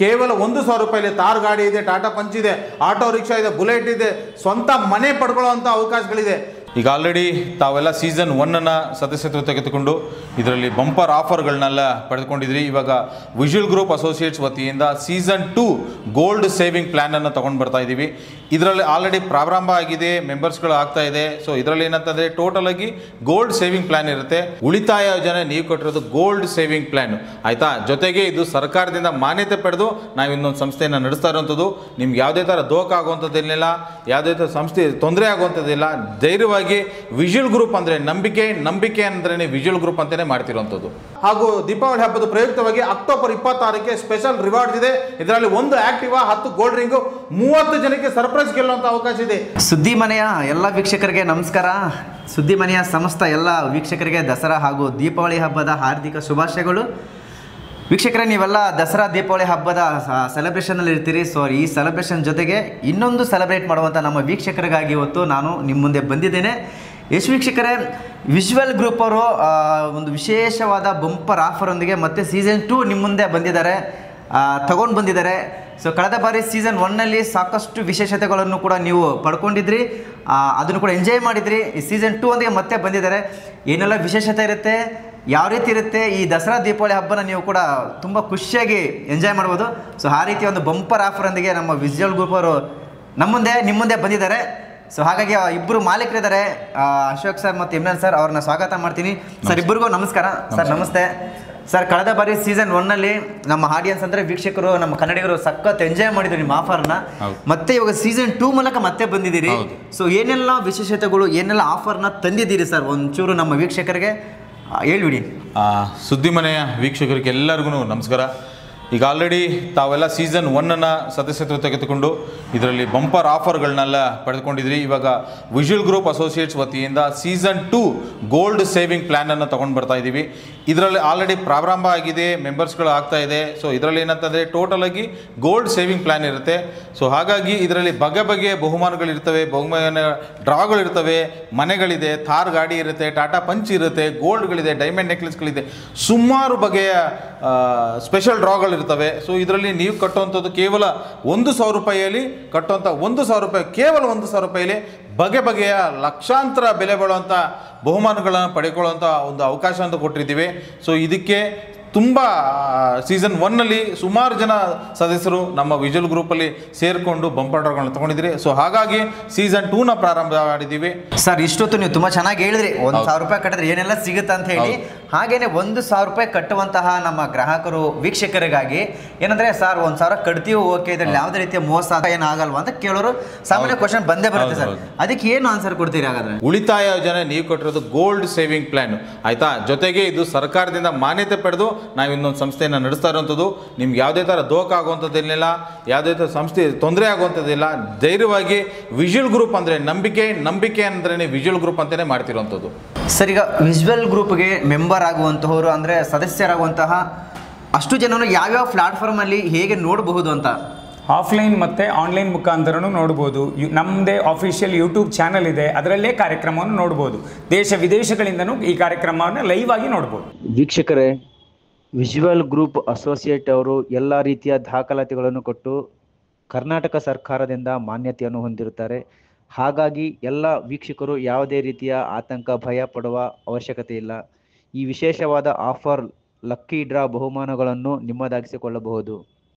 ಕೇವಲ 1,000 ರೂಪಾಯಿಲಿ ತಾರ್ ಗಾಡಿ ಇದೆ, ಟಾಟಾ ಪಂಚ್ ಇದೆ, ಆಟೋ ರಿಕ್ಷಾ ಇದೆ, ಬುಲೆಟ್ ಇದೆ, ಸ್ವಂತ ಮನೆ ಪಡ್ಕೊಳ್ಳುವಂಥ ಅವಕಾಶಗಳಿದೆ. ಈಗ ಆಲ್ರೆಡಿ ತಾವೆಲ್ಲ ಸೀಸನ್ 1 ಸದಸ್ಯತ್ವ ತೆಗೆದುಕೊಂಡು ಇದರಲ್ಲಿ ಬಂಪರ್ ಆಫರ್ಗಳನ್ನೆಲ್ಲ ಪಡೆದುಕೊಂಡಿದ್ರಿ. ಇವಾಗ ವಿಜುವಲ್ ಗ್ರೂಪ್ ಅಸೋಸಿಯೇಟ್ಸ್ ವತಿಯಿಂದ ಸೀಸನ್ 2 ಗೋಲ್ಡ್ ಸೇವಿಂಗ್ ಪ್ಲ್ಯಾನನ್ನು ತೊಗೊಂಡು ಬರ್ತಾ ಇದ್ದೀವಿ. ಇದರಲ್ಲಿ ಆಲ್ರೆಡಿ ಪ್ರಾರಂಭ ಆಗಿದೆ, ಮೆಂಬರ್ಸ್ಗಳು ಆಗ್ತಾ ಇದೆ. ಸೊ ಇದರಲ್ಲಿ ಏನಂತಂದರೆ ಟೋಟಲ್ ಆಗಿ ಗೋಲ್ಡ್ ಸೇವಿಂಗ್ ಪ್ಲ್ಯಾನ್ ಇರುತ್ತೆ. ಉಳಿತಾಯ ಯೋಜನೆ ನೀವು ಕೊಟ್ಟಿರೋದು ಗೋಲ್ಡ್ ಸೇವಿಂಗ್ ಪ್ಲ್ಯಾನ್ ಆಯಿತಾ. ಜೊತೆಗೆ ಇದು ಸರ್ಕಾರದಿಂದ ಮಾನ್ಯತೆ ಪಡೆದು ನಾವು ಇನ್ನೊಂದು ಸಂಸ್ಥೆಯನ್ನು ನಡೆಸ್ತಾ ಇರೋವಂಥದ್ದು. ನಿಮ್ಗೆ ಯಾವುದೇ ಥರ ದೋಖ ಆಗುವಂಥದ್ದಿಲ್ಲ, ಯಾವುದೇ ಥರ ಸಂಸ್ಥೆ ತೊಂದರೆ ಆಗುವಂಥದ್ದಿಲ್ಲ. ಧೈರ್ಯವಾಗಿ ವಿಜುವಲ್ ಗ್ರೂಪ್ ಅಂದರೆ ನಂಬಿಕೆ ಅಂದ್ರೆ ವಿಜುವಲ್ ಗ್ರೂಪ್ ಅಂತಾನೆ ಮಾಡ್ತಿರುವಂಥದ್ದು. ಹಾಗೂ ದೀಪಾವಳಿ ಹಬ್ಬದ ಪ್ರಯುಕ್ತವಾಗಿ ಅಕ್ಟೋಬರ್ 26ಕ್ಕೆ ಸ್ಪೆಷಲ್ ರಿವಾರ್ಡ್ಸ್ ಇದೆ. ಇದರಲ್ಲಿ 1 ಆಕ್ಟಿವಾ, 10 ಗೋಲ್ಡ್ ರಿಂಗು, 30 ಜನಕ್ಕೆ ಸರ್ಪ್ರೈಸ್ ಗೆಲ್ಲುವಂಥ ಅವಕಾಶ ಇದೆ. ಸುದ್ದಿ ಮನೆಯ ಎಲ್ಲ ವೀಕ್ಷಕರಿಗೆ ನಮಸ್ಕಾರ. ಸುದ್ದಿ ಮನೆಯ ಸಮಸ್ತ ಎಲ್ಲ ವೀಕ್ಷಕರಿಗೆ ದಸರಾ ಹಾಗೂ ದೀಪಾವಳಿ ಹಬ್ಬದ ಹಾರ್ದಿಕ ಶುಭಾಶಯಗಳು. ವೀಕ್ಷಕರೇ, ನೀವೆಲ್ಲ ದಸರಾ ದೀಪಾವಳಿ ಹಬ್ಬದ ಸೆಲೆಬ್ರೇಷನಲ್ಲಿ ಇರ್ತೀರಿ. ಸೊ ಈ ಸೆಲೆಬ್ರೇಷನ್ ಜೊತೆಗೆ ಇನ್ನೊಂದು ಸೆಲೆಬ್ರೇಟ್ ಮಾಡುವಂಥ ನಮ್ಮ ವೀಕ್ಷಕರಿಗಾಗಿ ಇವತ್ತು ನಾನು ನಿಮ್ಮ ಮುಂದೆ ಬಂದಿದ್ದೇನೆ. ಎಷ್ಟು ವೀಕ್ಷಕರೇ, ವಿಜುವಲ್ ಗ್ರೂಪ್ ಅವರು ಒಂದು ವಿಶೇಷವಾದ ಬಂಪರ್ ಆಫರೊಂದಿಗೆ ಮತ್ತೆ ಸೀಸನ್ 2 ನಿಮ್ಮ ಮುಂದೆ ಬಂದಿದ್ದಾರೆ, ತಗೊಂಡು ಬಂದಿದ್ದಾರೆ. ಸೊ ಕಳೆದ ಬಾರಿ ಸೀಸನ್ 1ನಲ್ಲಿ ಸಾಕಷ್ಟು ವಿಶೇಷತೆಗಳನ್ನು ಕೂಡ ನೀವು ಪಡ್ಕೊಂಡಿದ್ರಿ, ಅದನ್ನು ಕೂಡ ಎಂಜಾಯ್ ಮಾಡಿದ್ರಿ. ಈ ಸೀಸನ್ 2 ಒಂದಿಗೆ ಮತ್ತೆ ಬಂದಿದ್ದಾರೆ. ಏನೆಲ್ಲ ವಿಶೇಷತೆ ಇರುತ್ತೆ, ಯಾವ ರೀತಿ ಇರುತ್ತೆ, ಈ ದಸರಾ ದೀಪಾವಳಿ ಹಬ್ಬನ ನೀವು ಕೂಡ ತುಂಬ ಖುಷಿಯಾಗಿ ಎಂಜಾಯ್ ಮಾಡ್ಬೋದು. ಸೊ ಆ ರೀತಿ ಒಂದು ಬಂಪರ್ ಆಫರೊಂದಿಗೆ ನಮ್ಮ ವಿಜುವಲ್ ಗ್ರೂಪ್ ಅವರು ನಿಮ್ಮ ಮುಂದೆ ಬಂದಿದ್ದಾರೆ. ಸೊ ಹಾಗಾಗಿ ಇಬ್ಬರು ಮಾಲೀಕರಿದ್ದಾರೆ, ಅಶೋಕ್ ಸರ್ ಮತ್ತು ಇಮ್ರಾನ್ ಸರ್. ಅವ್ರನ್ನ ಸ್ವಾಗತ ಮಾಡ್ತೀನಿ. ಸರ್ ಇಬ್ಬರಿಗೂ ನಮಸ್ಕಾರ. ಸರ್ ನಮಸ್ತೆ ಸರ್. ಕಳೆದ ಬಾರಿ ಸೀಸನ್ 1ನಲ್ಲಿ ನಮ್ಮ ಆಡಿಯನ್ಸ್ ಅಂದರೆ ವೀಕ್ಷಕರು, ನಮ್ಮ ಕನ್ನಡಿಗರು ಸಖತ್ ಎಂಜಾಯ್ ಮಾಡಿದ್ರು ನಿಮ್ಮ ಆಫರ್ನ. ಮತ್ತೆ ಇವಾಗ ಸೀಸನ್ 2 ಮೂಲಕ ಮತ್ತೆ ಬಂದಿದ್ದೀರಿ. ಸೊ ಏನೆಲ್ಲ ವಿಶೇಷತೆಗಳು, ಏನೆಲ್ಲ ಆಫರ್ನ ತಂದಿದ್ದೀರಿ ಸರ್, ಒಂಚೂರು ನಮ್ಮ ವೀಕ್ಷಕರಿಗೆ ಹೇಳ್ಬಿಡಿ. ಸುದ್ದಿ ಮನೆಯ ವೀಕ್ಷಕರಿಗೆ ಎಲ್ಲರಿಗೂ ನಮಸ್ಕಾರ. ಈಗ ಆಲ್ರೆಡಿ ತಾವೆಲ್ಲ ಸೀಸನ್ 1 ಸದಸ್ಯತ್ವ ತೆಗೆದುಕೊಂಡು ಇದರಲ್ಲಿ ಬಂಪರ್ ಆಫರ್ಗಳನ್ನೆಲ್ಲ ಪಡೆದುಕೊಂಡಿದ್ರಿ. ಇವಾಗ ವಿಜುವಲ್ ಗ್ರೂಪ್ ಅಸೋಸಿಯೇಟ್ಸ್ ವತಿಯಿಂದ ಸೀಸನ್ 2 ಗೋಲ್ಡ್ ಸೇವಿಂಗ್ ಪ್ಲ್ಯಾನನ್ನು ತೊಗೊಂಡು ಬರ್ತಾ ಇದ್ದೀವಿ. ಇದರಲ್ಲಿ ಆಲ್ರೆಡಿ ಪ್ರಾರಂಭ ಆಗಿದೆ, ಮೆಂಬರ್ಸ್ಗಳು ಆಗ್ತಾ ಇದೆ. ಸೊ ಇದರಲ್ಲಿ ಏನಂತಂದರೆ ಟೋಟಲ್ ಆಗಿ ಗೋಲ್ಡ್ ಸೇವಿಂಗ್ ಪ್ಲ್ಯಾನ್ ಇರುತ್ತೆ. ಸೊ ಹಾಗಾಗಿ ಇದರಲ್ಲಿ ಬಗೆಯ ಬಹುಮಾನಗಳಿರ್ತವೆ, ಬಹುಮಾನ ಡ್ರಾಗಳಿರ್ತವೆ, ಮನೆಗಳಿದೆ, ಥಾರ್ ಗಾಡಿ ಇರುತ್ತೆ, ಟಾಟಾ ಪಂಚ್ ಇರುತ್ತೆ, ಗೋಲ್ಡ್ಗಳಿದೆ, ಡೈಮಂಡ್ ನೆಕ್ಲೆಸ್ಗಳಿದೆ, ಸುಮಾರು ಬಗೆಯ ಸ್ಪೆಷಲ್ ಡ್ರಾಗಳಿರ್ತವೆ. ಸೊ ಇದರಲ್ಲಿ ನೀವು ಕಟ್ಟುವಂಥದ್ದು ಕೇವಲ 1,000 ರೂಪಾಯಿಯಲ್ಲಿ ಕಟ್ಟುವಂಥ 1,000 ರೂಪಾಯಿ, ಕೇವಲ 1,000 ರೂಪಾಯಿಲಿ ಬಗೆಯ ಲಕ್ಷಾಂತರ ಬೆಲೆ ಬಾಳುವಂಥ ಬಹುಮಾನಗಳನ್ನು ಪಡೆದುಕೊಳ್ಳುವಂಥ ಒಂದು ಅವಕಾಶ ಅಂತ ಕೊಟ್ಟಿದ್ದೀವಿ. ಸೊ ಇದಕ್ಕೆ ತುಂಬ ಸೀಸನ್ 1ನಲ್ಲಿ ಸುಮಾರು ಜನ ಸದಸ್ಯರು ನಮ್ಮ ವಿಜುವಲ್ ಗ್ರೂಪಲ್ಲಿ ಸೇರಿಕೊಂಡು ಬಂಪರ್ ಡ್ರಾಗಳನ್ನು ತೊಗೊಂಡಿದ್ರಿ. ಸೊ ಹಾಗಾಗಿ ಸೀಸನ್ 2ನ ಪ್ರಾರಂಭ ಮಾಡಿದ್ದೀವಿ. ಸರ್ ಇಷ್ಟೊತ್ತು ನೀವು ತುಂಬ ಚೆನ್ನಾಗಿ ಹೇಳಿದ್ರಿ, 1,000 ರೂಪಾಯಿ ಕಟ್ಟಿದ್ರೆ ಏನೆಲ್ಲ ಸಿಗುತ್ತೆ ಅಂತ ಹೇಳಿ. ಹಾಗೇನೆ 1,000 ರೂಪಾಯಿ ಕಟ್ಟುವಂತಹ ನಮ್ಮ ಗ್ರಾಹಕರು ವೀಕ್ಷಕರಿಗಾಗಿ ಏನಂದ್ರೆ, ಸರ್ 1,000 ಕಟ್ತೀವಿ, ಓಕೆ, ಇದರಲ್ಲಿ ಯಾವುದೇ ರೀತಿಯ ಮೋಸ ಏನಾಗಲ್ವಾ ಅಂತ ಕೇಳೋರು ಸಾಮಾನ್ಯ ಕ್ವಶನ್ ಬಂದೇ ಬರುತ್ತೆ ಸರ್. ಅದಕ್ಕೆ ಏನು ಆನ್ಸರ್ ಕೊಡ್ತೀರಿ ಹಾಗಾದ್ರೆ? ಉಳಿತಾಯ ಯೋಜನೆ ನೀವು ಕೊಟ್ಟಿರೋದು ಗೋಲ್ಡ್ ಸೇವಿಂಗ್ ಪ್ಲ್ಯಾನ್ ಆಯಿತಾ. ಜೊತೆಗೆ ಇದು ಸರ್ಕಾರದಿಂದ ಮಾನ್ಯತೆ ಪಡೆದು ನಾವು ಇನ್ನೊಂದು ಸಂಸ್ಥೆಯನ್ನು ನಡೆಸ್ತಾ ಇರೋವಂಥದ್ದು. ನಿಮ್ಗೆ ಯಾವುದೇ ಥರ ದೋಖ ಆಗುವಂಥದ್ದಿಲ್ಲ, ಯಾವುದೇ ಥರ ಸಂಸ್ಥೆ ತೊಂದರೆ ಆಗುವಂಥದ್ದಿಲ್ಲ. ಧೈರ್ಯವಾಗಿ ವಿಜುವಲ್ ಗ್ರೂಪ್ ಅಂದರೆ ನಂಬಿಕೆ ಅಂದ್ರೆ ವಿಜುವಲ್ ಗ್ರೂಪ್ ಅಂತಲೇ ಮಾಡ್ತಿರೋವಂಥದ್ದು. ಸರ್ ಈಗ ವಿಜುವಲ್ ಗ್ರೂಪ್ಗೆ ಮೆಂಬರ್ ಆಗುವಂತಹವರು ಅಂದರೆ ಸದಸ್ಯರಾಗುವಂತಹ ಅಷ್ಟು ಜನರು ಯಾವ್ಯಾವ ಪ್ಲಾಟ್ಫಾರ್ಮಲ್ಲಿ ಹೇಗೆ ನೋಡಬಹುದು ಅಂತ? ಆಫ್ಲೈನ್ ಮತ್ತು ಆನ್ಲೈನ್ ಮುಖಾಂತರನೂ ನೋಡ್ಬೋದು. ನಮ್ಮದೇ ಆಫಿಷಿಯಲ್ ಯೂಟ್ಯೂಬ್ ಚಾನಲ್ ಇದೆ, ಅದರಲ್ಲೇ ಕಾರ್ಯಕ್ರಮವನ್ನು ನೋಡ್ಬೋದು. ದೇಶ ವಿದೇಶಗಳಿಂದನೂ ಈ ಕಾರ್ಯಕ್ರಮವನ್ನು ಲೈವ್ ಆಗಿ ನೋಡ್ಬೋದು. ವೀಕ್ಷಕರೇ, ವಿಜುವಲ್ ಗ್ರೂಪ್ ಅಸೋಸಿಯೇಟ್ ಅವರು ಎಲ್ಲ ರೀತಿಯ ದಾಖಲಾತಿಗಳನ್ನು ಕೊಟ್ಟು ಕರ್ನಾಟಕ ಸರ್ಕಾರದಿಂದ ಮಾನ್ಯತೆಯನ್ನು ಹೊಂದಿರುತ್ತಾರೆ. ಹಾಗಾಗಿ ಎಲ್ಲ ವೀಕ್ಷಕರು ಯಾವುದೇ ರೀತಿಯ ಆತಂಕ, ಭಯ ಪಡುವ ಅವಶ್ಯಕತೆ ಇಲ್ಲ. ಈ ವಿಶೇಷವಾದ ಆಫರ್, ಲಕ್ಕಿ ಡ್ರಾ ಬಹುಮಾನಗಳನ್ನು ನಿಮ್ಮದಾಗಿಸಿಕೊಳ್ಳಬಹುದು.